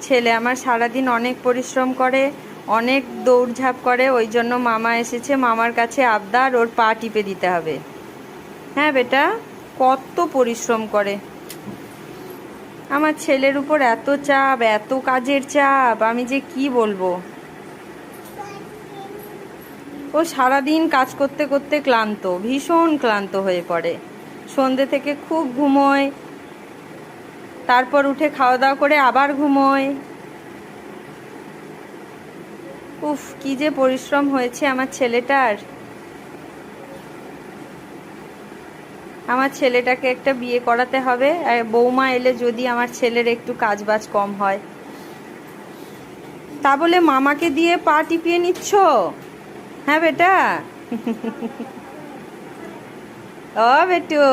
ছেলে আমার সারাদিন অনেক পরিশ্রম করে, অনেক দৌড়ঝাঁপ করে, ওই জন্য মামা এসেছে। মামার কাছে আবদার ওর পা টিপে দিতে হবে। হ্যাঁ বেটা, কত পরিশ্রম করে। আমার ছেলের উপর এত চাপ, এত কাজের চাপ, আমি যে কি বলবো। ও সারাদিন কাজ করতে করতে ক্লান্ত, ভীষণ ক্লান্ত হয়ে পড়ে। সন্ধ্যে থেকে খুব ঘুমোয়, তারপর উঠে খাওয়া দাওয়া করে আবার ঘুমোয়। উফ, কি যে পরিশ্রম হয়েছে আমার ছেলেটার। আমার ছেলেটাকে একটা বিয়ে করাতে হবে, আর বৌমা এলে যদি আমার ছেলের একটু কাজবাজ কম হয়। তা বলে মামাকে দিয়ে পা টিপিয়ে নিচ্ছ? হ্যাঁ বেটা। ও বেটু।